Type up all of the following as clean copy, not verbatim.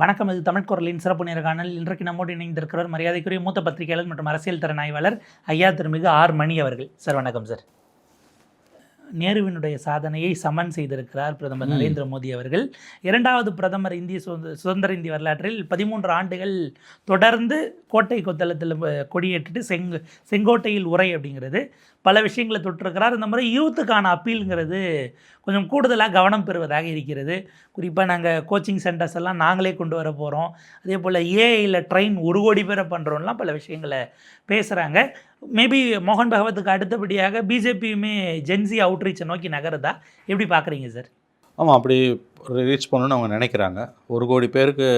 வணக்கம். இது தமிழ் குரலின் சிறப்பு நேர்காணல். இன்றைக்கு நம்மோடு இணைந்திருக்கிறவர் மரியாதைக்குரிய மூத்த பத்திரிகையாளர் மற்றும் அரசியல் திறனாய்வாளர் ஐயா திருமிகு ஆர் மணி அவர்கள். சார் வணக்கம் சார். நேருவினுடைய சாதனையை சமன் செய்திருக்கிறார் பிரதமர் நரேந்திர மோடி அவர்கள். இரண்டாவது பிரதமர் இந்திய சுதந்திர இந்திய வரலாற்றில் 13 ஆண்டுகள் தொடர்ந்து கோட்டை கொத்தளத்தில் கொடியேற்றிட்டு செங்கோட்டையில் உரை அப்படிங்கிறது பல விஷயங்களை தொட்டிருக்கிறார். இந்த முறை யூத்துக்கான அப்பீலுங்கிறது கொஞ்சம் கூடுதலாக கவனம் பெறுவதாக இருக்கிறது. குறிப்பாக நாங்கள் கோச்சிங் சென்டர்ஸ் எல்லாம் நாங்களே கொண்டு வர போகிறோம், அதே போல் ஏஐயில் ட்ரெயின் 1 கோடி பேரை பண்ணுறோம்லாம் பல விஷயங்களை பேசுகிறாங்க. மேபி மோகன் பகவத்துக்கு அடுத்தபடியாக பிஜேபியுமே ஜென்சி அவுட்ரீச்சை நோக்கி நகருதா? எப்படி பார்க்குறீங்க சார்? ஆமாம், அப்படி ரீச் பண்ணணும்னு அவங்க நினைக்கிறாங்க. 1 கோடி பேருக்கு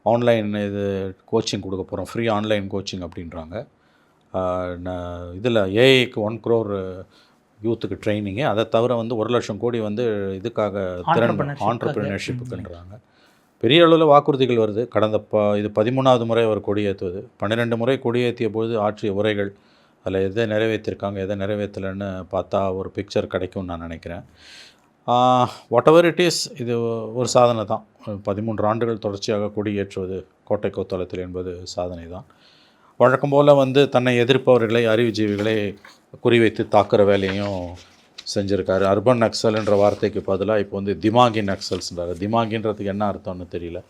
ஆன்லைன் கோச்சிங் கொடுக்க போகிறோம், ஃப்ரீ ஆன்லைன் கோச்சிங் அப்படின்றாங்க. இதில் ஏஐக்கு 1 crore யூத்துக்கு ட்ரைனிங்கு. அதை தவிர 1 லட்சம் கோடி இதுக்காக ஆண்டர்பிரினர்ஷிப்புக்குன்றாங்க. பெரிய அளவில் வாக்குறுதிகள் வருது. கடந்த இது 13வது முறை அவர் கொடியேற்றுவது. 12 முறை கொடியேற்றிய பொழுது ஆற்றிய உரைகள் அதில் எதை நிறைவேற்றிருக்காங்க, எதை நிறைவேற்றலைன்னு பார்த்தா ஒரு பிக்சர் கிடைக்கும்னு நான் நினைக்கிறேன். வாட் எவர் இட் இஸ், இது ஒரு சாதனை தான். 13 ஆண்டுகள் தொடர்ச்சியாக கொடியேற்றுவது கோட்டை கொத்தளத்தில் என்பது சாதனை தான். வழக்கம் போல் தன்னை எதிர்ப்பவர்களை, அறிவுஜீவிகளை குறிவைத்து தாக்குற வேலையும் செஞ்சுருக்காரு. அர்பன் நக்சல்ன்ற வார்த்தைக்கு பதிலாக இப்போ திமாகி நக்சல்ஸ்ன்றாரு. திமாகின்றதுக்கு என்ன அர்த்தம்னு தெரியல.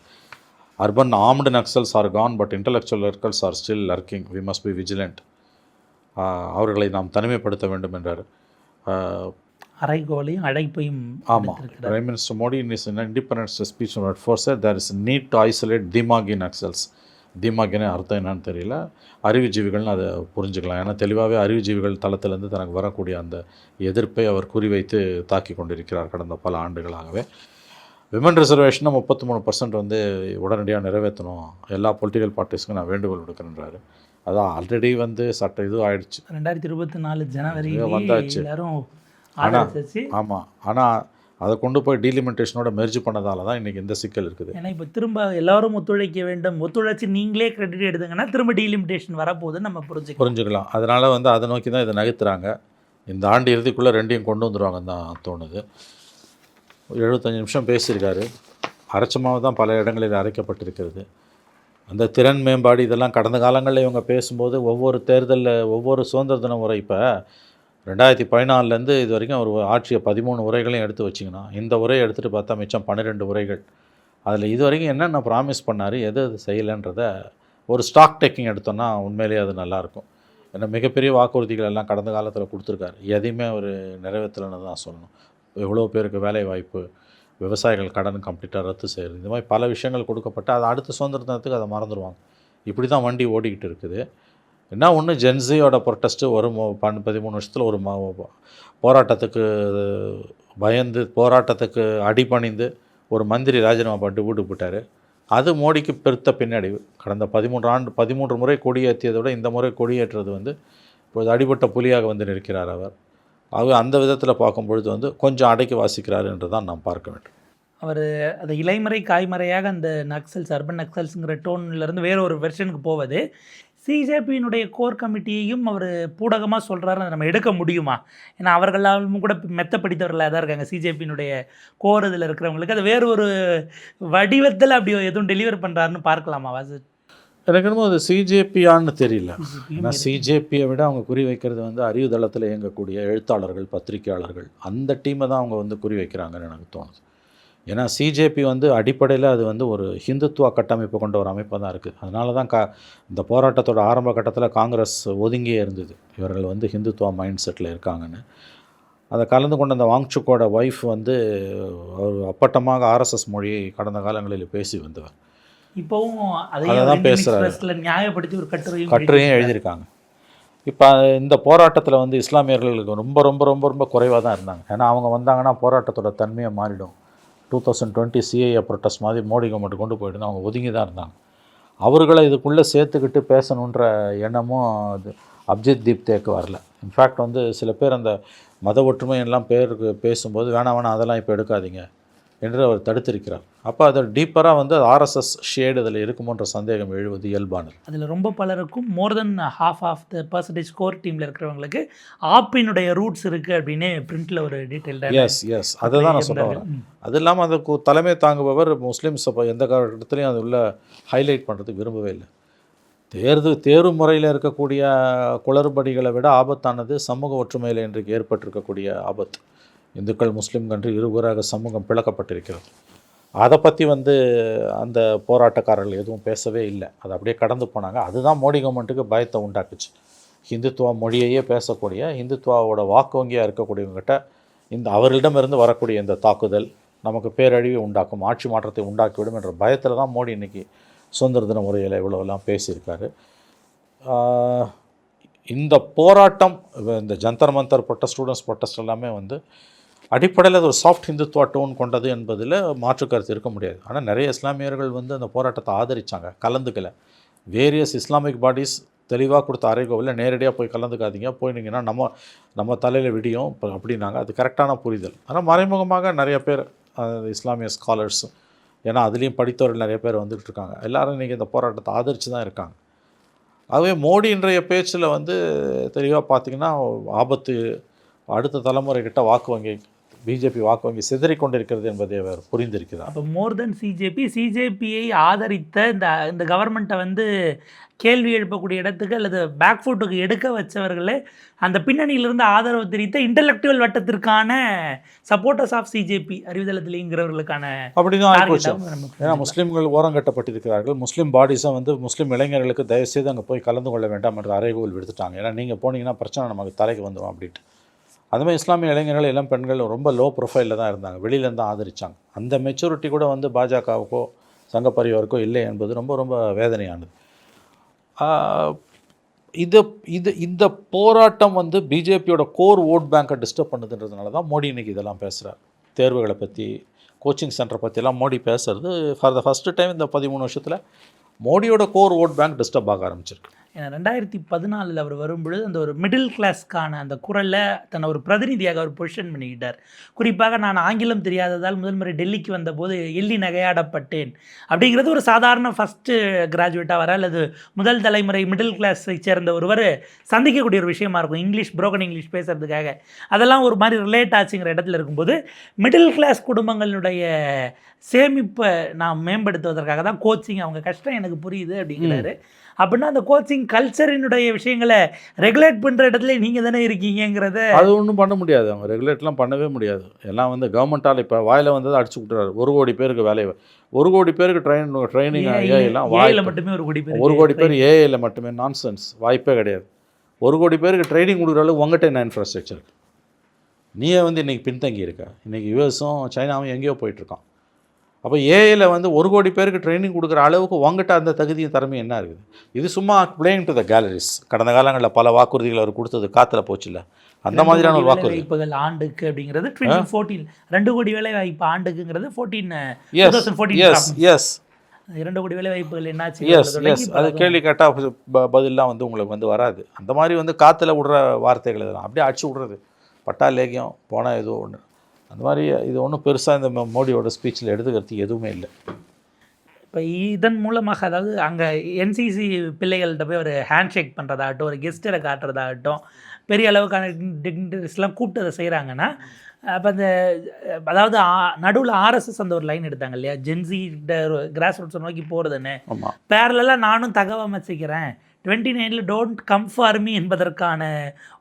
Urban armed Naxals are gone, but intellectual lurkers are still lurking, we must be vigilant. அவர்களை நாம் தனிமைப்படுத்த வேண்டும் என்றார். அறைகோலையும் அழைப்பையும். ஆமாம், prime minister Modi in his independence speech for sure there is need to isolate திமாகி நக்சல்ஸ். திமாகின்னு அர்த்தம் என்னன்னு தெரியல. அறிவுஜீவிகள்னு அதை புரிஞ்சுக்கலாம். ஏன்னா தெளிவாகவே அறிவுஜீவிகள் தளத்திலேருந்து தனக்கு வரக்கூடிய அந்த எதிர்ப்பை அவர் குறிவைத்து தாக்கி கொண்டிருக்கிறார் கடந்த பல ஆண்டுகளாகவே. விமன் ரிசர்வேஷனை 33% உடனடியாக நிறைவேற்றணும், எல்லா பொலிட்டிக்கல் பார்ட்டிஸ்க்கும் நான் வேண்டுகோள் விடுக்கிறேன்றாரு. அதான் ஆல்ரெடி சட்ட இது ஆயிடுச்சு. 2024 ஜனவரி வந்தாச்சு. ஆனால் ஆமாம், ஆனால் அதை கொண்டு போய் டீலிமிட்டேஷனோட மெர்ஜ் பண்ணதால தான் இன்றைக்கி இந்த சிக்கல் இருக்குது. ஏன்னா இப்போ திரும்ப எல்லோரும் ஒத்துழைக்க வேண்டும், ஒத்துழைச்சி நீங்களே கிரெடிட் எடுத்துங்கன்னா திரும்ப டீலிமிட்டேஷன் வரப்போகுதுன்னு நம்ம புரிஞ்சுக்கலாம். அதனால் அதை நோக்கி தான் இதை நகர்த்துறாங்க. இந்த ஆண்டு இறுதிக்குள்ளே ரெண்டையும் கொண்டு வந்துடுவாங்கன்னு தான் தோணுது. 75 நிமிஷம் பேசியிருக்காரு. அரைச்சமாக தான் பல இடங்களில் அரைக்கப்பட்டிருக்கிறது. அந்த திறன் மேம்பாடு இதெல்லாம் கடந்த காலங்களில் இவங்க பேசும்போது ஒவ்வொரு தேர்தலில் ஒவ்வொரு சுதந்திர தின உரை இப்போ 2014 இது வரைக்கும் அவர் ஆற்றிய 13 உரைகளையும் எடுத்து வச்சிங்கன்னா இந்த உரையை எடுத்துகிட்டு பார்த்தா மிச்சம் 12 உரைகள். அதில் இது வரைக்கும் என்னென்ன ப்ராமிஸ் பண்ணார், எது செய்யலைன்றத ஒரு ஸ்டாக் டேக்கிங் எடுத்தோன்னா உண்மையிலேயே அது நல்லாயிருக்கும். ஏன்னா மிகப்பெரிய வாக்குறுதிகள் எல்லாம் கடந்த காலத்தில் கொடுத்துருக்காரு, எதையுமே அவர் நிறைவேற்றலைன்னு தான் சொல்லணும். எவ்வளோ பேருக்கு வேலை வாய்ப்பு, விவசாயிகள் கடன் கம்ப்ளீட்டாக ரத்து செய்கிறது, இந்த மாதிரி பல விஷயங்கள் கொடுக்கப்பட்டு அது அடுத்த சுதந்திர தினத்துக்கு அதை மறந்துடுவாங்க. இப்படி தான் வண்டி ஓடிக்கிட்டு இருக்குது. என்ன ஒன்று, ஜென்சியோட ப்ரொட்டஸ்ட்டு ஒரு 13 வருஷத்தில் ஒரு போராட்டத்துக்கு பயந்து, போராட்டத்துக்கு அடிபணிந்து ஒரு மந்திரி ராஜினாமா பண்ணிட்டு வீட்டுக்கு போட்டார். அது மோடிக்கு பெருத்த பின்னடைவு. கடந்த 13 முறை கொடியேற்றியதை விட இந்த முறை கொடியேற்றுறது இப்போது அடிபட்ட புலியாக நிற்கிறார் அவர். அந்த விதத்தில் பார்க்கும்பொழுது கொஞ்சம் அடைக்கி வாசிக்கிறார் என்று தான் நாம் பார்க்க வேண்டும். அவர் அந்த இலைமறை காய்மறையாக அந்த நக்சல்ஸ், அர்பன் நக்சல்ஸுங்கிற டோன்லேருந்து வேற ஒரு வெர்ஷனுக்கு போவது, சிஜேபியினுடைய கோர் கமிட்டியையும் அவர் பூடகமாக சொல்கிறாரு, நம்ம எடுக்க முடியுமா? ஏன்னா அவர்களாலும் கூட மெத்த படித்தவர்களாக தான் இருக்காங்க சிஜேபியினுடைய கோர் இதில் இருக்கிறவங்களுக்கு. அது வேறு ஒரு வடிவத்தில் அப்படி எதுவும் டெலிவர் பண்ணுறாருன்னு பார்க்கலாமா வாசு? எனக்கு என்னமோ அது சிஜேபியான்னு தெரியல. ஏன்னா சிஜேபியை விட அவங்க குறி வைக்கிறது அறிவு தளத்தில் இயங்கக்கூடிய எழுத்தாளர்கள், பத்திரிகையாளர்கள், அந்த டீமை தான் அவங்க குறி வைக்கிறாங்கன்னு எனக்கு தோணுது. ஏன்னா சிஜேபி அடிப்படையில் அது ஒரு ஹிந்துத்துவ கட்டமைப்பு கொண்ட ஒரு அமைப்பாக தான் இருக்குது. அதனால தான் இந்த போராட்டத்தோட ஆரம்ப கட்டத்தில் காங்கிரஸ் ஒதுங்கியே இருந்தது, இவர்கள் ஹிந்துத்துவ மைண்ட் செட்டில் இருக்காங்கன்னு. அதை கலந்து கொண்ட அந்த வாங்சுக்கோட ஒய்ஃப் ஒரு அப்பட்டமாக ஆர்எஸ்எஸ் மொழியை கடந்த காலங்களில் பேசி வந்தவர். இப்போவும் அதை தான் பேசுகிறாரு, நியாயப்படுத்தி ஒரு கட்டுரையும் எழுதியிருக்காங்க. இப்போ இந்த போராட்டத்தில் இஸ்லாமியர்களுக்கு ரொம்ப ரொம்ப ரொம்ப ரொம்ப குறைவாக தான் இருந்தாங்க. ஏன்னா அவங்க வந்தாங்கன்னா போராட்டத்தோட தன்மையை மாறிடும். 2020 சிஏஏ ப்ரொட்டஸ்ட் மாதிரி மோடி கவர்மெண்ட் கொண்டு போயிட்டு அவங்க ஒதுங்கி தான் இருந்தாங்க. அவர்களை இதுக்குள்ளே சேர்த்துக்கிட்டு பேசணுன்ற எண்ணமும் அது அப்ஜித் தீப்தேக்கு வரல. இன்ஃபேக்ட் சில பேர் அந்த மத ஒற்றுமை எல்லாம் பேருக்கு பேசும்போது வேணாம் அதெல்லாம் இப்போ எடுக்காதீங்க, என்று அவர் தடுத்திருக்கிறார். அப்போ அது டீப்பராக வந்து ஆர்எஸ்எஸ் ஷேடு அதில் இருக்குமோன்ற சந்தேகம் எழுவது இயல்பானது. அதில் ரொம்ப பலருக்கும் more than half of the percentage core டீமில் இருக்கிறவங்களுக்கு ஆப்பினுடைய ரூட்ஸ் இருக்குது அப்படின்னு பிரிண்டில் ஒரு டீட்டெயில். எஸ் அதை தான் நான் சொல்ல வரேன். அது இல்லாமல் அந்த தலைமை தாங்குபவர் முஸ்லீம்ஸ் எந்த காலகட்டத்திலையும் அது உள்ள ஹைலைட் பண்ணுறதுக்கு விரும்பவே இல்லை. தேர்வு முறையில் இருக்கக்கூடிய குளறுபடிகளை விட ஆபத்தானது சமூக ஒற்றுமையில் இன்றைக்கு ஏற்பட்டிருக்கக்கூடிய ஆபத்து. இந்துக்கள் முஸ்லீம்கள் என்று இருவராக சமூகம் பிளக்கப்பட்டிருக்கிறது. அதை பற்றி வந்து அந்த போராட்டக்காரர்கள் எதுவும் பேசவே இல்லை. அதை அப்படியே கடந்து போனாங்க. அதுதான் மோடி கவர்மெண்ட்டுக்கு பயத்தை உண்டாக்குச்சு. ஹிந்துத்துவ மொழியையே பேசக்கூடிய ஹிந்துத்துவாவோட வாக்கு வங்கியாக இருக்கக்கூடியவங்ககிட்ட அவர்களிடமிருந்து வரக்கூடிய இந்த தாக்குதல் நமக்கு பேரழிவை உண்டாக்கும், ஆட்சி மாற்றத்தை உண்டாக்கிவிடும் என்ற பயத்தில் தான் மோடி இன்றைக்கி சுதந்திர தின முறையில் இவ்வளோலாம் பேசியிருக்காரு. இந்த போராட்டம், இந்த Jantar Mantar protest, students protest எல்லாமே வந்து அடிப்படையில் அது ஒரு சாஃப்ட் ஹிந்துத்துவா டோன் கொண்டது என்பதில் மாற்று கருத்து இருக்க முடியாது. ஆனால் நிறைய இஸ்லாமியர்கள் வந்து அந்த போராட்டத்தை ஆதரித்தாங்க, கலந்துக்கலை. வேரியஸ் இஸ்லாமிக் பாடிஸ் தெளிவாக கொடுத்த அறைகோவில் நேரடியாக போய் கலந்துக்காதீங்க, போயிட்டீங்கன்னா நம்ம தலையில் விடியும் அப்படின்னாங்க. அது கரெக்டான புரிதல். ஆனால் மறைமுகமாக நிறைய பேர் இஸ்லாமிய ஸ்காலர்ஸ், ஏன்னா அதுலேயும் படித்தவர்கள் நிறைய பேர் வந்துக்கிட்டு இருக்காங்க, எல்லோரும் இன்றைக்கி இந்த போராட்டத்தை ஆதரித்து தான் இருக்காங்க. ஆகவே மோடி இன்றைய பேச்சில் வந்து தெளிவாக பார்த்திங்கன்னா ஆபத்து, அடுத்த தலைமுறைக்கிட்ட வாக்கு வங்கி, பிஜேபி வாக்கு வங்கி சிதறிக்கொண்டிருக்கிறது என்பதை அவர் புரிந்திருக்கிறார். அப்போ மோர் தென் சிஜேபியை ஆதரித்த இந்த கவர்மெண்ட்டை வந்து கேள்வி எழுப்பக்கூடிய இடத்துக்கு அல்லது பேக்ஃபுட்டுக்கு எடுக்க வச்சவர்களே அந்த பின்னணியிலிருந்து ஆதரவு தெரிவித்த இன்டலெக்சுவல் வட்டத்திற்கான சப்போர்ட்டர்ஸ் ஆஃப் சிஜேபி அறிவுதளத்திலேங்கிறவர்களுக்கான அப்படிதான் ஆகிப்போச்சு. ஏன்னா முஸ்லீம்கள் ஓரம் கட்டப்பட்டிருக்கிறார்கள். முஸ்லீம் பாடிஸை வந்து முஸ்லீம் இளைஞர்களுக்கு தயவுசெய்து அங்கே போய் கலந்து கொள்ள வேண்டாம் என்ற அறைகோல் விடுத்துட்டாங்க. ஏன்னா நீங்கள் போனீங்கன்னா பிரச்சனை நமக்கு தலைக்கு வந்துடும் அப்படின்ட்டு. அதுமாதிரி இஸ்லாமிய இளைஞர்கள், இளம் பெண்கள் ரொம்ப லோ ப்ரொஃபைலில் தான் இருந்தாங்க, வெளியிலேருந்து தான் ஆதரித்தாங்க. அந்த மெச்சூரிட்டி கூட வந்து பாஜகவுக்கோ சங்க பரிவாருக்கோ இல்லை என்பது ரொம்ப ரொம்ப வேதனையானது. இந்த போராட்டம் வந்து பிஜேபியோட கோர் ஓட் பேங்கை டிஸ்டர்ப் பண்ணுதுன்றதுனால தான் மோடி இன்றைக்கி இதெல்லாம் பேசுகிறார். தேர்வுகளை பற்றி, கோச்சிங் சென்டரை பற்றிலாம் மோடி பேசுகிறது ஃபார் த ஃபஸ்ட்டு டைம் இந்த 13 வருஷத்தில் மோடியோட கோர் ஓட் பேங்க் டிஸ்டர்ப் ஆக ஆரம்பிச்சிருக்கு. ஏன்னா 2014 அவர் வரும்பொழுது அந்த ஒரு மிடில் கிளாஸ்க்கான அந்த குரலில் தன்னை ஒரு பிரதிநிதியாக அவர் பொசிஷன் பண்ணிக்கிட்டார். குறிப்பாக நான் ஆங்கிலம் தெரியாததால் முதல் முறை டெல்லிக்கு வந்தபோது எள்ளி நகையாடப்பட்டேன் அப்படிங்கிறது ஒரு சாதாரண ஃபஸ்ட்டு கிராஜுவேட்டாக வர அல்லது முதல் தலைமுறை மிடில் கிளாஸை சேர்ந்த ஒருவர் சந்திக்கக்கூடிய ஒரு விஷயமா இருக்கும், இங்கிலீஷ் புரோக்கன் இங்கிலீஷ் பேசுகிறதுக்காக. அதெல்லாம் ஒரு மாதிரி ரிலேட் ஆச்சுங்கிற இடத்துல இருக்கும்போது மிடில் கிளாஸ் குடும்பங்களுடைய சேமிப்பை நான் மேம்படுத்துவதற்காக தான் கோச்சிங், அவங்க கஷ்டம் எனக்கு புரியுது அப்படிங்கிறாரு. அப்படின்னா அந்த கோச்சிங் கல்ச்சரினுடைய விஷயங்களை ரெகுலேட் பண்ணுற இடத்துல நீங்கள் தானே இருக்கீங்கிறத. அது ஒன்றும் பண்ண முடியாது, அவங்க ரெகுலேட்லாம் பண்ணவே முடியாது. எல்லாம் வந்து கவர்மெண்ட்டால் இப்போ வாயில் வந்ததை அடிச்சு விட்டுறாரு. 1 கோடி பேருக்கு வேலை, 1 கோடி பேருக்கு ட்ரைனிங் ஏஐலாம் வாயில் மட்டுமே 1 கோடி பேர் ஏஐயில் மட்டுமே நான்சென்ஸ், வாய்ப்பே கிடையாது. 1 கோடி பேருக்கு ட்ரைனிங் கொடுக்குற அளவுக்கு உங்கள்கிட்ட என்ன இன்ஃப்ராஸ்ட்ரக்சர்? நீயே வந்து இன்றைக்கி பின்தங்கி இருக்க. இன்றைக்கி யூஎஸும் சைனாவும் எங்கேயோ போயிட்டுருக்கான். அப்போ ஏஐயில் வந்து 1 கோடி பேருக்கு ட்ரைனிங் கொடுக்குற அளவுக்கு உங்கள்கிட்ட அந்த தகுதியும் திறமையும் என்ன இருக்குது? இது சும்மா பிளேயிங் டு த கேலரிஸ். கடந்த காலங்களில் பல வாக்குறுதிகள் அவர் கொடுத்தது காற்றுல போச்சுல்ல, அந்த மாதிரியான ஒரு வாக்குறுதி. வாய்ப்புகள் ஆண்டுக்கு அப்படிங்கிறது 2014 2 கோடி வேலை வாய்ப்பு ஆண்டுக்குங்கிறது 2014. எஸ் 2 கோடி வேலை வாய்ப்புகள் என்னாச்சு? எஸ் அது கேள்வி கேட்டால் பதிலாம் வந்து உங்களுக்கு வந்து வராது. அந்த மாதிரி வந்து காற்றுல விடுற வார்த்தைகள் இதெல்லாம் அப்படியே அடிச்சு விட்றது. பட்டா லேகியம் போனால் ஏதோ ஒன்று, அந்த மாதிரி இது ஒன்றும் பெருசாக இந்த மோடியோட ஸ்பீச்சில் எடுத்துக்கிறதுக்கு எதுவுமே இல்லை. இப்போ இதன் மூலமாக அதாவது அங்கே என்சிசி பிள்ளைகள்கிட்ட போய் ஒரு ஹேண்ட் ஷேக் பண்ணுறதாகட்டும், ஒரு கெஸ்டரை காட்டுறதாகட்டும், பெரிய அளவுக்கான டிக்னிட்டரிஸ்லாம் கூப்பிட்டு அதை செய்கிறாங்கன்னா, அப்போ அந்த அதாவது நடுவில் ஆர்எஸ்எஸ் அந்த ஒரு லைன் எடுத்தாங்க இல்லையா, ஜென்சி கிராஸ் ரூட்ஸை நோக்கி போகிறதுன்னு. பேரலாக நானும் தகவமைச்சிக்கிறேன் 29 டோன்ட் கம் ஃபார் மீ என்பதற்கான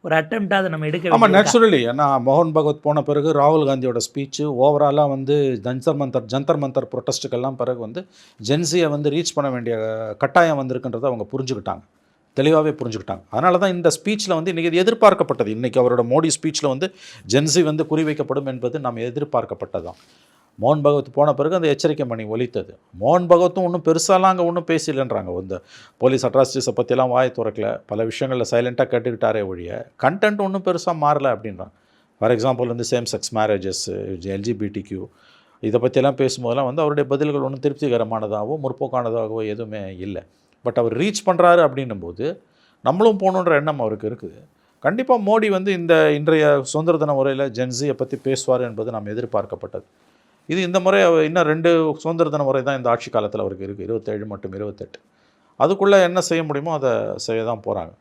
ஒரு அட்டெம்ப்டாக அதை நம்ம எடுக்க. ஆமாம், நேச்சுரலி. ஏன்னா மோகன் பகவத் போன பிறகு ராகுல் காந்தியோட ஸ்பீச்சு ஓவராலாக வந்து ஜந்தர் மந்தர் ப்ரொட்டஸ்ட்டுக்கெல்லாம் பிறகு வந்து ஜென்சியை வந்து ரீச் பண்ண வேண்டிய கட்டாயம் வந்திருக்குன்றதை அவங்க புரிஞ்சுக்கிட்டாங்க, தெளிவாகவே புரிஞ்சுக்கிட்டாங்க. அதனால தான் இந்த ஸ்பீச்சில் வந்து இன்றைக்கி இது எதிர்பார்க்கப்பட்டது. இன்றைக்கி அவரோட மோடி ஸ்பீச்சில் வந்து ஜென்சி வந்து குறிவைக்கப்படும் என்பது நம்ம எதிர்பார்க்கப்பட்டதான். மோகன் பகவத் போன பிறகு அந்த எச்சரிக்கை மணி ஒலித்தது. மோகன் பகவத்தும் ஒன்றும் பெருசாலாம் அங்கே ஒன்றும் பேசலைன்றாங்க. இந்த போலீஸ் அட்ராசிட்டிஸை பற்றிலாம் வாயை திறக்கல, பல விஷயங்களில் சைலண்ட்டாக கேட்டுக்கிட்டாரே ஒழிய கண்டென்ட் ஒன்றும் பெருசாக மாறலை அப்படின்றாங்க. ஃபார் எக்ஸாம்பிள் வந்து சேம் செக்ஸ் மேரேஜஸ், எல்ஜிபிடிக்யூ இதை பற்றியெல்லாம் பேசும்போதெல்லாம் வந்து அவருடைய பதில்கள் ஒன்றும் திருப்திகரமானதாகவோ முற்போக்கானதாகவோ எதுவுமே இல்லை. பட் அவர் ரீச் பண்ணுறாரு அப்படின்னும் போது நம்மளும் போகணுன்ற எண்ணம் அவருக்கு இருக்குது. கண்டிப்பாக மோடி வந்து இன்றைய சுதந்திர தின முறையில் ஜென்சியை பற்றி பேசுவார் என்பது நாம் எதிர்பார்க்கப்பட்டது. இது இந்த முறை இன்னும் 2 சுதந்திர தின முறை தான் இந்த ஆட்சி காலத்தில் அவருக்கு இருக்குது, 27 மற்றும் 28. அதுக்குள்ளே என்ன செய்ய முடியுமோ அதை செய்ய தான் போகிறாங்க.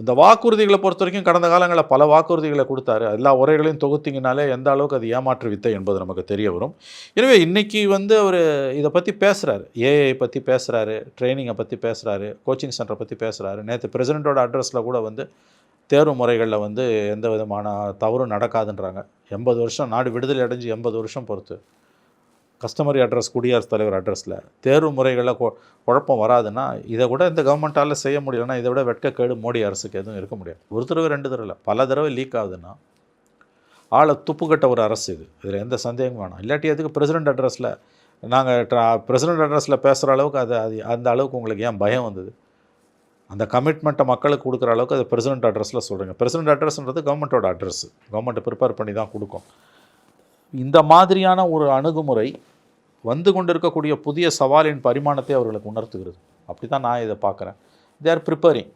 இந்த வாக்குறுதிகளை பொறுத்த வரைக்கும் கடந்த காலங்களில் பல வாக்குறுதிகளை கொடுத்தாரு. எல்லா உரைகளையும் தொகுத்திங்கனாலே எந்த அளவுக்கு அது ஏமாற்று வித்தை என்பது நமக்கு தெரிய வரும். எனவே இன்றைக்கி அவர் இதை பற்றி பேசுகிறாரு, ஏஐ பற்றி பேசுகிறாரு, ட்ரைனிங்கை பற்றி பேசுகிறாரு, கோச்சிங் சென்டரை பற்றி பேசுகிறாரு. நேற்று பிரசிடெண்ட்டோட அட்ரஸில் கூட தேர்வு முறைகளில் எந்த விதமான தவறும் நடக்காதுன்றாங்க. 80 வருஷம் நாடு விடுதலை அடைஞ்சு 80 வருஷம் பொறுத்து கஸ்டமரி அட்ரஸ், குடியரசுத் தலைவர் அட்ரஸில் தேர்வு முறைகளில் குழப்பம் வராதுன்னா இதை கூட இந்த கவர்மெண்ட்டால் செய்ய முடியலன்னா இதை விட வெட்கக்கேடு மோடி அரசுக்கு எதுவும் இருக்க முடியாது. ஒரு தடவை 2 தடவை இல்லை, பல தடவை லீக் ஆகுதுன்னா ஆளை துப்புக்கட்ட ஒரு அரசு இது, இதில் எந்த சந்தேகம் வேணாம். இல்லாட்டி அதுக்கு பிரசிடெண்ட் அட்ரஸில் நாங்கள் பிரசிடெண்ட் அட்ரஸில் பேசுகிற அளவுக்கு அது அந்த அளவுக்கு உங்களுக்கு ஏன் பயம் வந்தது? அந்த கமிட்மெண்ட்டை மக்களுக்கு கொடுக்குற அளவுக்கு அது பிரசிடெண்ட் அட்ரஸில் சொல்கிறீங்க. பிரசிடெண்ட் அட்ரஸ்ன்றது கவர்மெண்ட்டோட அட்ரஸ், கவர்மெண்ட்டை ப்ரிப்பேர் பண்ணி தான் கொடுக்கும். இந்த மாதிரியான ஒரு அணுகுமுறை கொண்டிருக்கக்கூடிய புதிய சவாலின் பரிமாணத்தை அவர்களுக்கு உணர்த்துகிறது. அப்படி தான் நான் இதை பார்க்குறேன். They are preparing.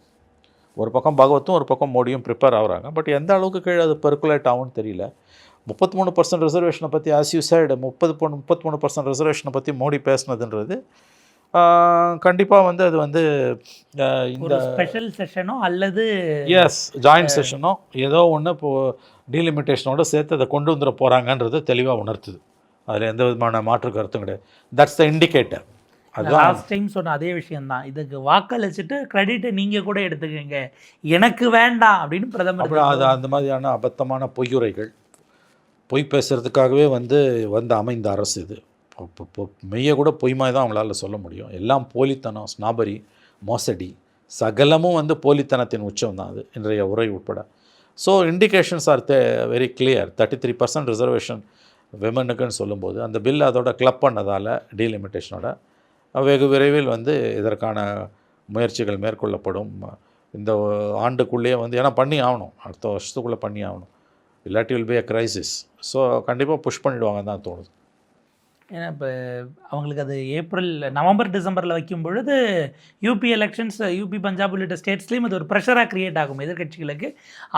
ஒரு பக்கம் பகவத்தும் ஒரு பக்கம் மோடியும் ப்ரிப்பேர் ஆகுறாங்க. பட் எந்த அளவுக்கு கீழே அது பெர்குலேட் ஆகும்னு தெரியல. 33% ரிசர்வேஷனை பற்றி ஆஸ் யூ சைடு 33% ரிசர்வேஷனை பற்றி மோடி பேசுனதுன்றது கண்டிப்பாக அது இந்த ஸ்பெஷல் செஷனோ அல்லது ஜாயின்ட் செஷனோ ஏதோ ஒன்று இப்போது டீலிமிட்டேஷனோட சேர்த்து அதை கொண்டு வந்துட போகிறாங்கன்றது தெளிவாக உணர்த்துது. அதில் எந்த விதமான மாற்று கருத்தும் கிடையாது. That's the indicator. Last time சொன்ன அதே விஷயம்தான். இதுக்கு வாக்களிச்சுட்டு கிரெடிட்டை நீங்கள் கூட எடுத்துக்கங்க, எனக்கு வேண்டாம் அப்படின்னு பிரதமர். அது அந்த மாதிரியான அபத்தமான பொய்யுரைகள், பொய் பேசுகிறதுக்காகவே அமைந்த அரசு இது. மெய்யை கூட பொய்மாய் தான் அவங்களால சொல்ல முடியும். எல்லாம் போலித்தனம், ஸ்னாபரி, மோசடி, சகலமும் போலித்தனத்தின் உச்சம் தான் அது, இன்றைய உரை உட்பட. So indications are very clear. 33% reservation விமனுக்குன்னு சொல்லும்போது அந்த பில் அதோட கிளப் பண்ணதால் டீலிமிட்டேஷனோட வெகு விரைவில் இதற்கான முயற்சிகள் மேற்கொள்ளப்படும். இந்த ஆண்டுக்குள்ளேயே ஏன்னா பண்ணி ஆகணும், அடுத்த வருஷத்துக்குள்ளே பண்ணி ஆகணும். இல்லாட்டி will be a crisis. So கண்டிப்பாக புஷ் பண்ணிவிடுவாங்கன்னு தான் தோணுது. ஏன்னா இப்போ அவங்களுக்கு அது நவம்பர் டிசம்பரில் வைக்கும் பொழுது யூபி எலெக்ஷன்ஸ், யூபி பஞ்சாப் உள்ளிட்ட ஸ்டேட்ஸ்லேயும் அது ஒரு ப்ரெஷராக க்ரியேட் ஆகும். எதிர்கட்சிகளுக்கு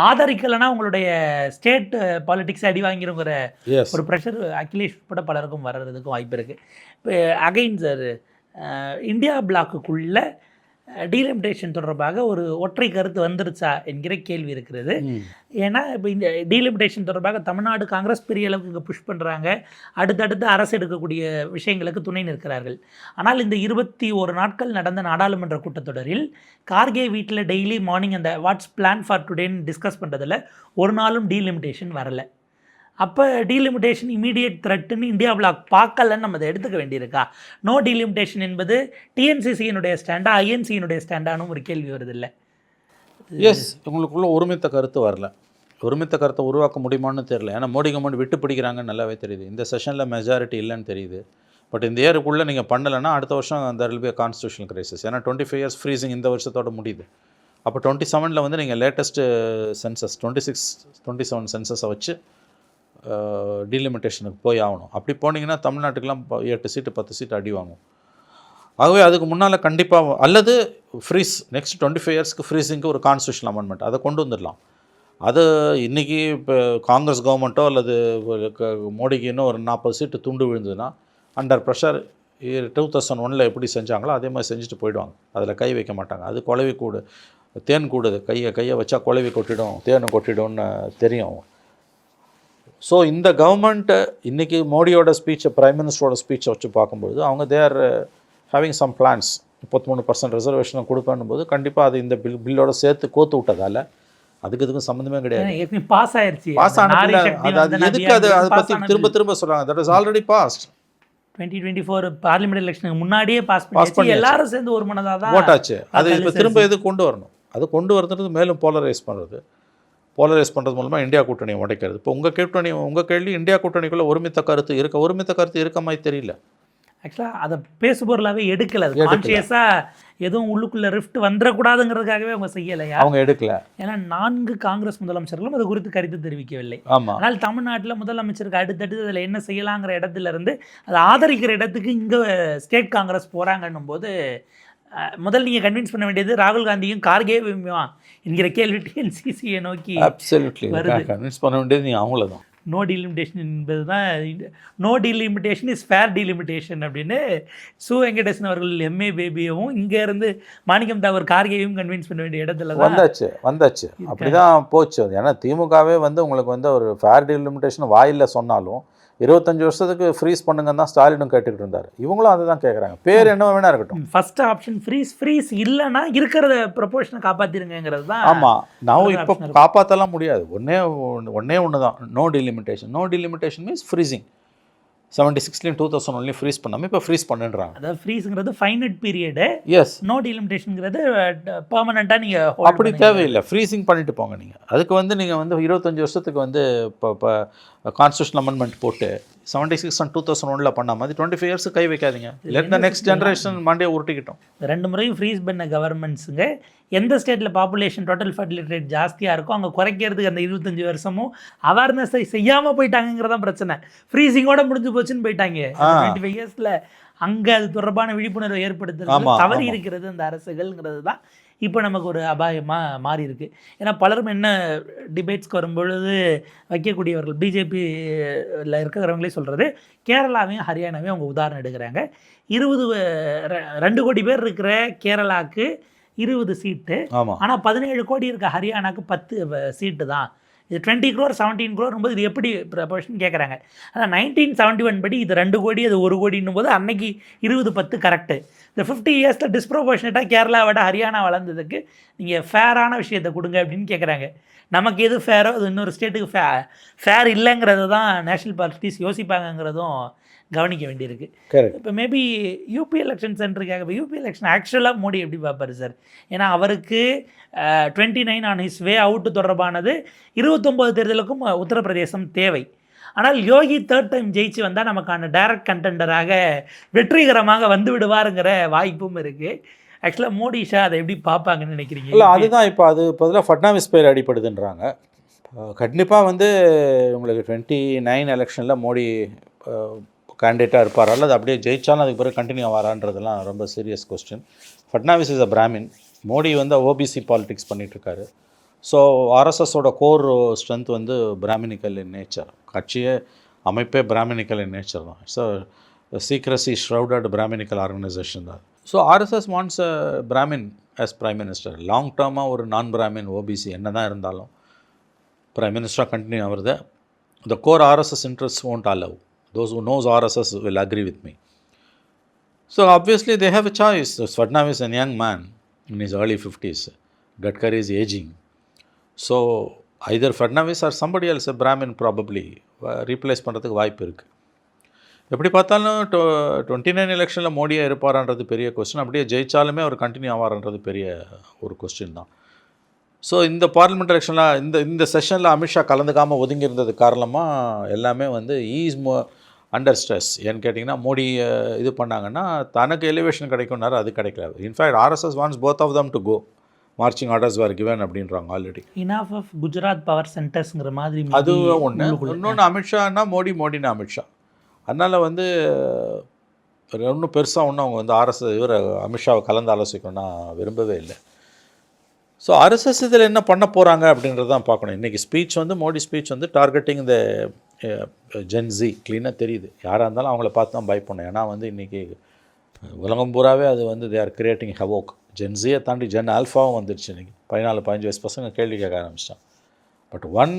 ஆதரிக்கலைன்னா உங்களுடைய ஸ்டேட் பாலிட்டிக்ஸ் அடி வாங்கிருங்கிற ஒரு ப்ரெஷர் அகிலேஷ் உட்பட பலருக்கும் வர்றதுக்கும் வாய்ப்பு இருக்குது. இப்போ அகைன் சார், இந்தியா பிளாக்குக்குள்ளே டீலிமிட்டேஷன் தொடர்பாக ஒரு ஒற்றை கருத்து வந்துருச்சா என்கிற கேள்வி இருக்கிறது. ஏன்னா இப்போ இந்த டீலிமிட்டேஷன் தொடர்பாக தமிழ்நாடு காங்கிரஸ் பெரிய அளவுக்கு இங்கே புஷ் பண்ணுறாங்க, அடுத்தடுத்து அரசு எடுக்கக்கூடிய விஷயங்களுக்கு துணை நிற்கிறார்கள். ஆனால் இந்த 21 நாட்கள் நடந்த நாடாளுமன்ற கூட்டத்தொடரில் கார்கே வீட்டில் டெய்லி மார்னிங் அந்த வாட்ஸ் பிளான் ஃபார் டுடேன்னு டிஸ்கஸ் பண்ணுறதில் ஒரு நாளும் டீலிமிட்டேஷன் வரலை. அப்போ டீலிமிட்டேஷன் இமீடியட் த்ரெட்டுன்னு இந்தியா பிளாக் பார்க்கலன்னு நம்ம அதை எடுத்துக்க வேண்டியிருக்கா? நோ டீலிமிட்டேஷன் என்பது டிஎன்சிசியினுடைய ஸ்டாண்டா, ஐஎன்சியினுடைய ஸ்டாண்டானும் ஒரு கேள்வி வருது இல்லை? எஸ், உங்களுக்குள்ள ஒருமித்த கருத்து வரல. ஒருமித்த கருத்தை உருவாக்க முடியுமான்னு தெரியல. ஏன்னா மோடி கவர்மெண்ட் விட்டு பிடிக்கிறாங்கன்னு நல்லாவே தெரியுது. இந்த செஷனில் மெஜாரிட்டி இல்லைன்னு தெரியுது. பட் இந்த இயருக்குள்ளே நீங்கள் பண்ணலைன்னா அடுத்த வருஷம் there will be a constitutional crisis. ஏன்னா 25 years ஃப்ரீசிங் இந்த வருஷத்தோட முடியுது. அப்போ 27ல் நீங்கள் லேட்டஸ்ட்டு சென்சஸ் 26, 27 சென்சஸை வச்சு டீலிமிட்டேஷனுக்கு போய் ஆகணும். அப்படி போனீங்கன்னா தமிழ்நாட்டுக்கெலாம் 8 சீட்டு 10 சீட்டு அடி வாங்கும். ஆகவே அதுக்கு முன்னால் கண்டிப்பாக அல்லது ஃப்ரீஸ் நெக்ஸ்ட் 25 இயர்ஸ்க்கு ஃப்ரீஸிங்க்கு ஒரு கான்ஸ்டியூஷன் அமெண்ட்மெண்ட் அதை கொண்டு வந்துடலாம். அது இன்றைக்கி இப்போ காங்கிரஸ் கவர்மெண்ட்டோ அல்லது மோடிக்கு இன்னும் ஒரு 40 சீட்டு துண்டு விழுந்ததுன்னா அண்டர் ப்ரெஷர் 2001 எப்படி செஞ்சாங்களோ அதே மாதிரி செஞ்சுட்டு போயிடுவாங்க. அதில் கை வைக்க மாட்டாங்க. அது குழவி கூடு, தேன் கூடுது, கையை வச்சா குழவி கொட்டிடும், தேனை கொட்டிடும்னு தெரியும். ஸோ இந்த கவர்மெண்ட்டு இன்றைக்கி மோடியோட ஸ்பீச்சை, பிரைம் மினிஸ்டரோட ஸ்பீச்சை வச்சு பார்க்கும்போது அவங்க தேர் ஹேவிங் சம் பிளான்ஸ். 33% ரிசர்வேஷனை கொடுக்கணும் போது கண்டிப்பாக அது இந்த பில்லோட சேர்த்து கோத்து விட்டதால் அதுக்கு இதுக்கும் சம்மந்தமே கிடையாது. பாஸ் ஆயிடுச்சு. பாஸ் ஆனால் அது எதுக்கு அதை பற்றி திரும்ப சொல்கிறாங்க? That is already passed. 2024 parliament எலெக்ஷனுக்கு முன்னாடியே பாஸ் பண்ணி எல்லாரும் சேர்ந்து ஒரு மனதாக தான் ஓட்டாச்சு. அது இப்போ திரும்ப எது கொண்டு வரணும்? அது கொண்டு வரதுன்றது மேலும் போலரைஸ் பண்ணுறது மூலமாக இந்தியா கூட்டணியை உடைக்கிறது. இப்போ உங்கள் கேள்வி இந்தியா கூட்டணிக்குள்ளே ஒருமித்த கருத்து இருக்க மாதிரி தெரியல. ஆக்சுவலாக அதை பேசுபொருளாகவே எடுக்கலை. கான்ஷியஸாக எதுவும் உள்ளுக்குள்ளே ரிஃப்ட் வந்துடக்கூடாதுங்கிறதுக்காகவே அவங்க செய்யலையா? அவங்க எடுக்கல. ஏன்னா 4 காங்கிரஸ் முதலமைச்சர்களும் அது குறித்து கருத்து தெரிவிக்கவில்லை. ஆனால் தமிழ்நாட்டில் முதலமைச்சருக்கு அடுத்தடுத்து அதில் என்ன செய்யலாங்கிற இடத்துல இருந்து அதை ஆதரிக்கிற இடத்துக்கு இங்கே ஸ்டேட் காங்கிரஸ் போகிறாங்கன்னும் போது முதல் நீங்கள் கன்வின்ஸ் பண்ண வேண்டியது ராகுல் காந்தியும் கார்கேவும் என்கிற கேள்வி டிஎன்சிசியை நோக்கி அப்சல்யூட்லி கன்வின்ஸ் பண்ண வேண்டியது நீங்கள் அவங்கள தான். நோ டீலிமிட்டேஷன் என்பது தான் no delimitation is fair delimitation அப்படின்னு சு வெங்கடேசன் அவர்கள் எம்ஏ பேபியவும் இங்கேருந்து மாணிக்கம் தாவர் கார்கேயும் கன்வின்ஸ் பண்ண வேண்டிய இடத்துல தான் வந்தாச்சு அப்படி தான் போச்சு. ஏன்னா திமுகவே வந்து உங்களுக்கு வந்து ஒரு ஃபேர் டீலிமிட்டேஷன் வாயில் சொன்னாலும் 25 வருஷத்துக்கு ஃப்ரீஸ் பண்ணுங்கன்னு தான் ஸ்டாலினும் கேட்டுக்கிட்டு இருந்தார். இவங்களும் அதை தான் கேட்குறாங்க. பேர் என்ன வேணா இருக்கட்டும். ஃபர்ஸ்ட் ஆப்ஷன் ஃப்ரீஸ் இல்லைன்னா இருக்கிறத ப்ரொபோஷனை காப்பாற்றிருங்கிறது தான். ஆமாம், நான் இப்போ காப்பாற்றலாம் முடியாது. ஒன்று தான் no delimitation means freezing. 76 2001 freeze பண்ணாமல் இப்போ ஃப்ரீஸ் பண்ணுன்றாங்க. அதாவது ஃப்ரீஸுங்கிறது ஃபைனட் பீரியடு. எஸ். நோ டீலிமிட்டேஷனுங்கிறது பர்மனெண்ட்டாக நீங்கள் அப்படி தேவையில்லை, ஃப்ரீசிங் பண்ணிட்டு போங்க. நீங்கள் அதுக்கு வந்து நீங்கள் வந்து 25 வருஷத்துக்கு வந்து இப்போ கான்ஸ்டியூஷன் அமெண்ட்மெண்ட் போட்டு 76 and 2001 பண்ண மாதிரி 25 இயர்ஸ் கை வைக்காதீங்க. லெட் த நெக்ஸ்ட் ஜென்ரேஷன் மண்டே உருட்டிக்கிட்டோம். 2 முறையும் ஃப்ரீஸ் பண்ண கவர்மெண்ட்ஸுங்க எந்த ஸ்டேட்டில் பாப்புலேஷன் டோட்டல் ஃபர்டிலிட்டி ரேட் ஜாஸ்தியாக இருக்கும் அங்கே குறைக்கிறதுக்கு அந்த 25 வருஷமும் அவேர்னஸை செய்யாமல் போயிட்டாங்கிறதான் பிரச்சனை. ஃப்ரீசிங்கோட முடிஞ்சு போச்சுன்னு போயிட்டாங்க. 25 இயர்ஸில் அங்கே அது தொடர்பான விழிப்புணர்வை ஏற்படுத்துறது தவறி இருக்கிறது அந்த அரசுகள்ங்கிறது தான் இப்போ நமக்கு ஒரு அபாயமாக மாறி இருக்கு. ஏன்னா பலரும் என்ன டிபேட்ஸ்க்கு வரும்பொழுது வைக்கக்கூடியவர்கள் பிஜேபியில் இருக்கிறவங்களே சொல்கிறது, கேரளாவையும் ஹரியானாவையும் அவங்க உதாரணம் எடுக்கிறாங்க. 2 கோடி பேர் இருக்கிற கேரளாவுக்கு 20 சீட்டு, ஆனால் 17 கோடி இருக்க ஹரியானாவுக்கு 10 சீட்டு தான். இது 20 crore 17 crore போது இது எப்படி ப்ரப்போர்ஷன் கேட்குறாங்க. அதான் 1971 படி இது 2 கோடி அது 1 கோடின்னும் போது அன்னைக்கு 20-10 கரெக்டு. இந்த 50 இயர்ஸில் டிஸ்ப்ரொபோர்ஷனேட்டாக கேரளாவோட ஹரியானா வளர்ந்ததுக்கு நீங்கள் ஃபேரான விஷயத்தை கொடுங்க அப்படின்னு கேட்குறாங்க. நமக்கு எது ஃபேரோ அது இன்னொரு ஸ்டேட்டுக்கு ஃபேர் இல்லைங்கிறது தான் நேஷ்னல் பார்ட்டிஸ் யோசிப்பாங்கங்கிறதும் கவனிக்க வேண்டியிருக்கு. இப்போ மேபி யூபி எலெக்ஷன் சென்டருக்காக இப்போ யூபி எலெக்ஷன் ஆக்சுவலாக மோடி எப்படி பார்ப்பார் சார்? ஏன்னா அவருக்கு 29 ஆன் ஹிஸ் வே அவுட்டு தொடர்பானது 29 தேர்தலுக்கும் உத்தரப்பிரதேசம் தேவை. ஆனால் யோகி 3rd டைம் ஜெயிச்சு வந்தால் நமக்கான டைரக்ட் கண்டெண்டராக வெற்றிகரமாக வந்து விடுவாருங்கிற வாய்ப்பும் இருக்குது. ஆக்சுவலாக மோடி ஷா அதை எப்படி பார்ப்பாங்கன்னு நினைக்கிறீங்க? இல்லை, அதுதான் இப்போ அது பதிலாக ஃபட்னாவிஸ் பேர் அடிப்படுதுன்றாங்க. கண்டிப்பாக வந்து உங்களுக்கு 29 எலெக்ஷனில் மோடி கேண்டிடேட்டாக இருப்பார் அல்லது அப்படியே ஜெயிச்சாலும் அதுக்கு பிறகு கண்டினியூ ஆவாரான்றதெல்லாம் ரொம்ப serious question. Fadnavis is a Brahmin. Modi வந்து ஓபிசி பாலிடிக்ஸ் பண்ணிகிட்ருக்காரு. ஸோ ஆர்எஸ்எஸோட கோர் ஸ்ட்ரென்த் வந்து பிராமினிக்கல் இன் நேச்சர். கட்சியே அமைப்பே பிராமினிக்கல் இன் நேச்சர் தான். So secrecy shrouded brahminical organisation தான். So RSS wants a Brahmin as prime minister. Long டேர்மாக ஒரு நான் பிராமின் ஓபிசி என்ன தான் இருந்தாலும் பிரைம் மினிஸ்டராக கண்டினியூ ஆகுறது. The core RSS interest won't allow. Those who knows RSS will agree with me. So obviously they have a choice. Fadnavis is a young man in his early 50s. Gadkari is aging. So either Fadnavis or somebody else, a Brahmin probably, replace பண்ணுறதுக்கு வாய்ப்பு இருக்குது. எப்படி பார்த்தாலும் 29 எலெக்ஷனில் மோடியாக இருப்பாரான்றது பெரிய question. அப்படியே ஜெயிச்சாலுமே அவர் continue ஆவார்ன்றது பெரிய ஒரு கொஸ்டின் தான். ஸோ இந்த பார்லிமெண்ட் எலெக்ஷனில் இந்த செஷனில் அமித்ஷா கலந்துக்காமல் ஒதுங்கியிருந்தது காரணமாக எல்லாமே வந்து அண்டர் ஸ்ட்ரெஸ். ஏன்னு கேட்டிங்கன்னா மோடி இது பண்ணாங்கன்னா தனக்கு எலிவேஷன் கிடைக்கும்னாரு, அது கிடைக்கல. In fact RSS wants both of them to go. Marching orders were given அப்படின்றாங்க already. Enough of Gujarat power சென்டர்ஸ்ங்கிற மாதிரி அது ஒன்று. இன்னொன்று அமித்ஷானா மோடினா அமித்ஷா. அதனால் வந்து ஒன்றும் பெருசாக ஒன்றும் அவங்க வந்து அமித்ஷாவை கலந்து ஆலோசிக்கணும்னா விரும்பவே இல்லை. ஸோ ஆர்எஸ்எஸ் இதில் என்ன பண்ண போகிறாங்க அப்படின்றது தான் பார்க்கணும். இன்றைக்கி ஸ்பீச் வந்து மோடி ஸ்பீச் வந்து டார்கெட்டிங் இந்த ஜென்ஸி க்ளீனாக தெரியுது. யாராக இருந்தாலும் அவங்கள பார்த்து தான் பயப்படணும். ஏன்னா வந்து இன்றைக்கி உலகம் பூராவே அது வந்து தே ஆர் கிரியேட்டிங் ஹவோக். ஜென்ஸியை தாண்டி ஜென் ஆல்ஃபாவும் வந்துடுச்சு. இன்றைக்கி 14-15 வயசு பசங்க கேள்வி கேட்க ஆரம்பிச்சிட்டான். But one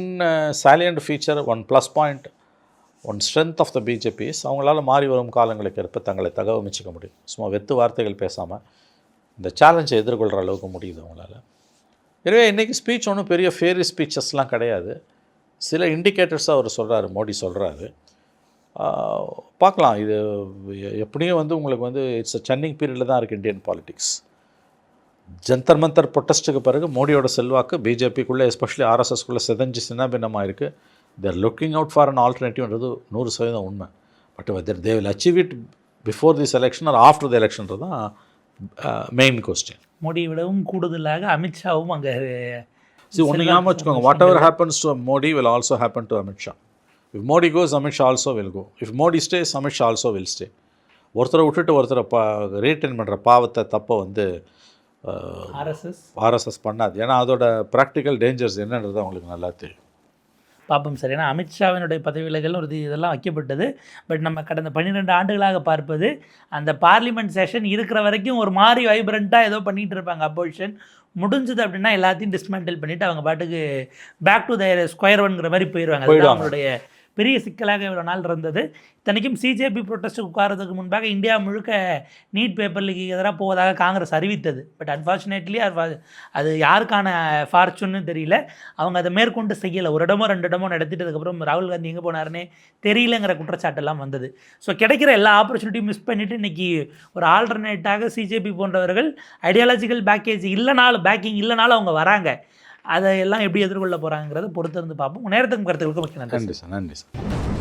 salient feature, one plus point, one strength of the BJP's, அவங்களால மாறி வரும் காலங்களுக்கு ஏற்ப தங்களை தகவமைச்சிக்க முடியும். சும்மா வெத்து வார்த்தைகள் பேசாமல் இந்த சேலஞ்சை எதிர்கொள்கிற அளவுக்கு முடியுது அவங்களால. எனவே இன்றைக்கி ஸ்பீச் ஒன்றும் பெரிய ஃபேரி ஸ்பீச்சஸ்லாம் கிடையாது. சில இண்டிகேட்டர்ஸாக அவர் சொல்கிறாரு, மோடி சொல்கிறாரு. பார்க்கலாம். இது எப்படியும் வந்து உங்களுக்கு வந்து இட்ஸ் அ சன்னிங் பீரியடில் தான் இருக்குது இந்தியன் பாலிடிக்ஸ். ஜந்தர் மந்தர் ப்ரொட்டஸ்ட்டுக்கு பிறகு மோடியோட செல்வாக்கு பிஜேபிக்குள்ளே எஸ்பெஷலி ஆர்எஸ்எஸ்குள்ளே செதஞ்சு சின்னபின்னமாக இருக்குது. They're looking out for an ஆல்டர்னேட்டிவ்ன்றது 100% உண்மை. But whether they will achieve it before this election or after the எலெக்ஷன்றது தான் மெயின் கொஸ்டின். மோடியை விடவும் கூடுதலாக அமித்ஷாவும் அங்கே ஒன்று ஞாபகம் வச்சுக்கோங்க, whatever happens to Modi will also happen to Amit Shah. If Modi goes Amit Shah also will go. If Modi stays Amit Shah also will stay. ஒருத்தரை விட்டுட்டு ஒருத்தரை ரீட்டைன் பண்ணுற பாவத்தை தப்பை வந்து ஆர்எஸ்எஸ் பண்ணாது. ஏன்னா அதோட ப்ராக்டிக்கல் டேஞ்சர்ஸ் என்னன்றது அவங்களுக்கு நல்லா தெரியும். பார்ப்போம் சார். ஏன்னா அமித்ஷாவினுடைய பதவி விலகல் ஒரு இதெல்லாம் வைக்கப்பட்டது. பட் நம்ம கடந்த 12 ஆண்டுகளாக பார்ப்பது அந்த பார்லிமெண்ட் செஷன் இருக்கிற வரைக்கும் ஒரு மாதிரி வைப்ரண்ட்டாக ஏதோ பண்ணிகிட்டு இருப்பாங்க அப்போசிஷன். முடிஞ்சது அப்படின்னா எல்லாத்தையும் டிஸ்மேண்டில் பண்ணிவிட்டு அவங்க பாட்டுக்கு பேக் டு த ஸ்கொயர் ஒன்ங்கிற மாதிரி போயிடுவாங்க. அதுதான் அவங்களுடைய பெரிய சிக்கலாக இவ்வளோ நாள் இருந்தது. இத்தனைக்கும் சிஜேபி ப்ரொட்டஸ்ட்டுக்கு உட்காரதுக்கு முன்பாக இந்தியா முழுக்க நீட் பேப்பர் லீக்கு எதிராக போவதாக காங்கிரஸ் அறிவித்தது. பட் அன்ஃபார்ச்சுனேட்லி அது யாருக்கான ஃபார்ச்சுன்னு தெரியல. அவங்க அதை மேற்கொண்டு செய்யலை. ஒரு இடமோ 2 இடமோ நடத்திட்டதுக்கப்புறம் ராகுல் காந்தி எங்கே போனாருன்னே தெரியலங்கிற குற்றச்சாட்டெல்லாம் வந்தது. ஸோ கிடைக்கிற எல்லா ஆப்பர்ச்சுனிட்டியும் மிஸ் பண்ணிவிட்டு இன்றைக்கி ஒரு ஆல்டர்னேட்டாக சிஜேபி போன்றவர்கள் ஐடியாலஜிக்கல் பேக்கிங் இல்லைனாலும் அவங்க வராங்க. அதையெல்லாம் எப்படி எதிர்கொள்ள போகிறாங்கிறத பொறுத்திருந்து பார்ப்போம். நேரத்துக்கும் கருத்துக்களுக்கும் மிக்க நன்றி. நன்றி சார்.